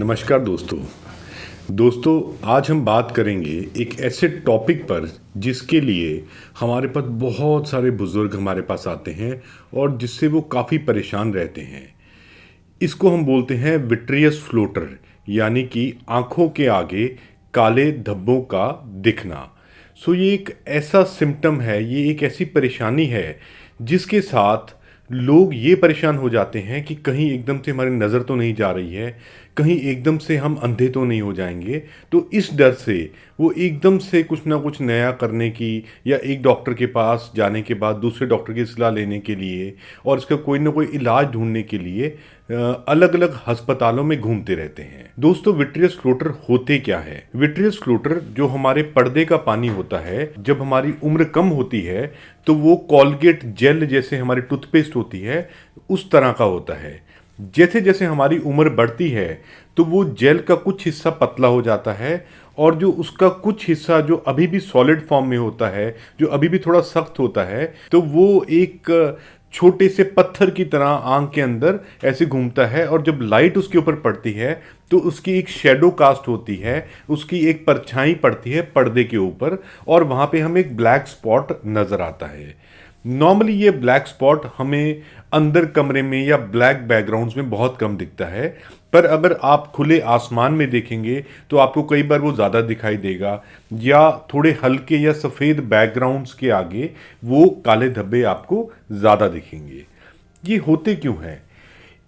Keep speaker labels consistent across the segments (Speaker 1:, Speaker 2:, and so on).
Speaker 1: नमस्कार दोस्तों। आज हम बात करेंगे एक ऐसे टॉपिक पर जिसके लिए हमारे पास बहुत सारे बुज़ुर्ग हमारे पास आते हैं और जिससे वो काफ़ी परेशान रहते हैं। इसको हम बोलते हैं विट्रियस फ्लोटर, यानी कि आँखों के आगे काले धब्बों का दिखना। ये एक ऐसा सिम्पटम है, ये एक ऐसी परेशानी है जिसके साथ लोग ये परेशान हो जाते हैं कि कहीं एकदम से हमारी नज़र तो नहीं जा रही है, कहीं एकदम से हम अंधे तो नहीं हो जाएंगे। तो इस डर से वो एकदम से कुछ ना कुछ नया करने की या एक डॉक्टर के पास जाने के बाद दूसरे डॉक्टर की सलाह लेने के लिए और इसका कोई ना कोई इलाज ढूंढने के लिए अलग अलग अस्पतालों में घूमते रहते हैं। दोस्तों, विट्रियस फ्लोटर होते क्या है? विट्रियस फ्लोटर जो हमारे पर्दे का पानी होता है, जब हमारी उम्र कम होती है तो वो कॉलगेट जेल जैसे हमारी टूथपेस्ट होती है उस तरह का होता है। जैसे जैसे हमारी उम्र बढ़ती है तो वो जेल का कुछ हिस्सा पतला हो जाता है और जो उसका कुछ हिस्सा जो अभी भी सॉलिड फॉर्म में होता है, जो अभी भी थोड़ा सख्त होता है, तो वो एक छोटे से पत्थर की तरह आंख के अंदर ऐसे घूमता है और जब लाइट उसके ऊपर पड़ती है तो उसकी एक शेडो कास्ट होती है, उसकी एक परछाई पड़ती है पर्दे के ऊपर और वहाँ पे हमें एक ब्लैक स्पॉट नज़र आता है। नॉर्मली ये ब्लैक स्पॉट हमें अंदर कमरे में या ब्लैक बैकग्राउंड्स में बहुत कम दिखता है, पर अगर आप खुले आसमान में देखेंगे तो आपको कई बार वो ज़्यादा दिखाई देगा या थोड़े हल्के या सफ़ेद बैकग्राउंड्स के आगे वो काले धब्बे आपको ज़्यादा दिखेंगे। ये होते क्यों हैं?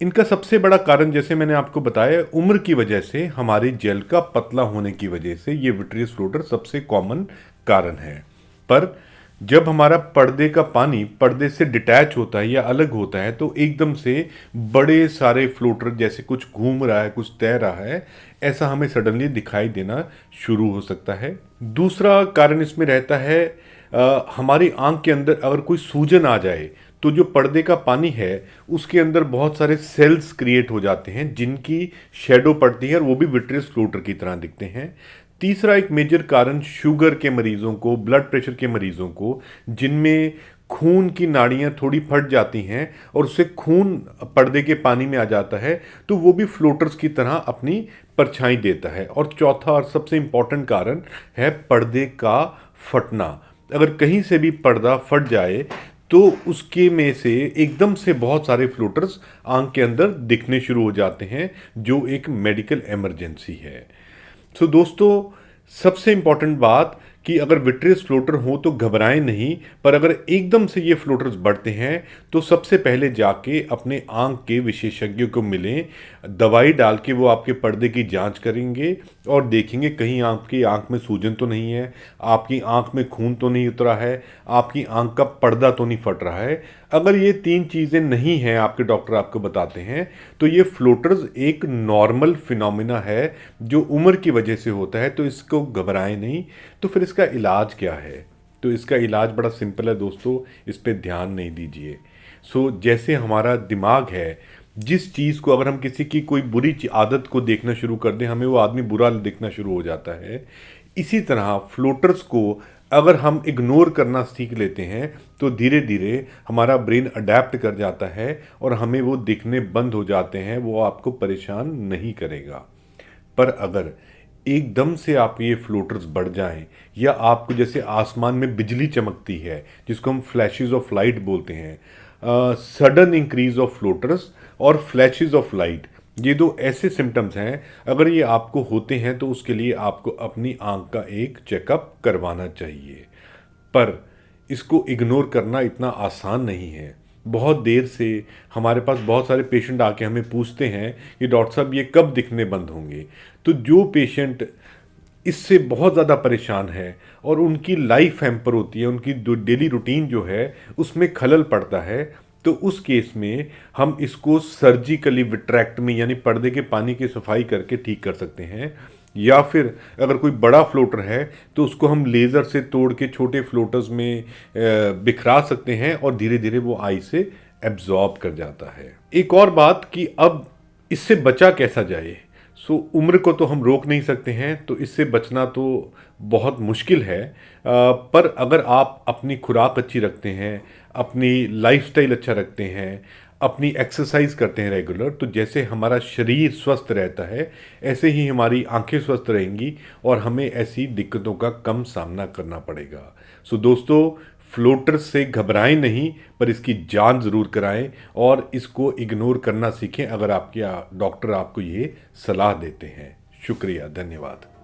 Speaker 1: इनका सबसे बड़ा कारण, जैसे मैंने आपको बताया, उम्र की वजह से, हमारी जेल का पतला होने की वजह से ये विट्रियस फ्लोटर सबसे कॉमन कारण है। पर जब हमारा पर्दे का पानी पर्दे से डिटैच होता है या अलग होता है तो एकदम से बड़े सारे फ्लोटर जैसे कुछ घूम रहा है, कुछ तैर रहा है, ऐसा हमें सडनली दिखाई देना शुरू हो सकता है। दूसरा कारण इसमें रहता है हमारी आंख के अंदर अगर कोई सूजन आ जाए तो जो पर्दे का पानी है उसके अंदर बहुत सारे सेल्स क्रिएट हो जाते हैं जिनकी शेडो पड़ती है और वो भी विट्रियस फ्लोटर की तरह दिखते हैं। तीसरा एक मेजर कारण शुगर के मरीजों को, ब्लड प्रेशर के मरीजों को, जिनमें खून की नाड़ियाँ थोड़ी फट जाती हैं और उससे खून पर्दे के पानी में आ जाता है, तो वो भी फ्लोटर्स की तरह अपनी परछाई देता है। और चौथा और सबसे इम्पॉर्टेंट कारण है पर्दे का फटना। अगर कहीं से भी पर्दा फट जाए तो उसके में से एकदम से बहुत सारे फ्लोटर्स आंख के अंदर दिखने शुरू हो जाते हैं, जो एक मेडिकल इमरजेंसी है। दोस्तों, सबसे इम्पॉर्टेंट बात कि अगर विट्रियस फ्लोटर हो तो घबराएं नहीं, पर अगर एकदम से ये फ्लोटर्स बढ़ते हैं तो सबसे पहले जाके अपने आंख के विशेषज्ञों को मिलें। दवाई डाल के वो आपके पर्दे की जांच करेंगे और देखेंगे कहीं आपकी आंख में सूजन तो नहीं है, आपकी आंख में खून तो नहीं उतरा है, आपकी आंख का पर्दा तो नहीं फट रहा है। अगर ये तीन चीज़ें नहीं हैं, आपके डॉक्टर आपको बताते हैं, तो ये फ्लोटर्स एक नॉर्मल फिनोमिना है जो उम्र की वजह से होता है, तो इसको घबराएं नहीं। तो फिर इसका इलाज क्या है? तो इसका इलाज बड़ा सिंपल है दोस्तों, इस पे ध्यान नहीं दीजिए। जैसे हमारा दिमाग है, जिस चीज़ को अगर हम किसी की कोई बुरी आदत को देखना शुरू कर दें, हमें वो आदमी बुरा दिखना शुरू हो जाता है। इसी तरह फ्लोटर्स को अगर हम इग्नोर करना सीख लेते हैं तो धीरे धीरे हमारा ब्रेन अडेप्ट कर जाता है और हमें वो दिखने बंद हो जाते हैं, वो आपको परेशान नहीं करेगा। पर अगर एकदम से आप ये फ्लोटर्स बढ़ जाएं या आपको जैसे आसमान में बिजली चमकती है, जिसको हम फ्लैशेस ऑफ लाइट बोलते हैं, सडन इंक्रीज ऑफ फ्लोटर्स और फ्लैशेस ऑफ लाइट, ये दो ऐसे सिम्टम्स हैं, अगर ये आपको होते हैं तो उसके लिए आपको अपनी आंख का एक चेकअप करवाना चाहिए। पर इसको इग्नोर करना इतना आसान नहीं है। बहुत देर से हमारे पास बहुत सारे पेशेंट आके हमें पूछते हैं कि डॉक्टर साहब ये कब दिखने बंद होंगे। तो जो पेशेंट इससे बहुत ज़्यादा परेशान है और उनकी लाइफ हैम्पर होती है, उनकी डेली रूटीन जो है उसमें खलल पड़ता है, तो उस केस में हम इसको सर्जिकली विट्रैक्टमी यानी पर्दे के पानी की सफाई करके ठीक कर सकते हैं। या फिर अगर कोई बड़ा फ्लोटर है तो उसको हम लेज़र से तोड़ के छोटे फ्लोटर्स में बिखरा सकते हैं और धीरे धीरे वो आई से एब्जॉर्ब कर जाता है। एक और बात कि अब इससे बचा कैसा जाए। उम्र को तो हम रोक नहीं सकते हैं, तो इससे बचना तो बहुत मुश्किल है। पर अगर आप अपनी खुराक अच्छी रखते हैं, अपनी लाइफस्टाइल अच्छा रखते हैं, अपनी एक्सरसाइज करते हैं रेगुलर, तो जैसे हमारा शरीर स्वस्थ रहता है, ऐसे ही हमारी आंखें स्वस्थ रहेंगी और हमें ऐसी दिक्कतों का कम सामना करना पड़ेगा। सो दोस्तों, फ्लोटर से घबराएं नहीं, पर इसकी जांच ज़रूर कराएं और इसको इग्नोर करना सीखें अगर आपके डॉक्टर आपको ये सलाह देते हैं। शुक्रिया, धन्यवाद।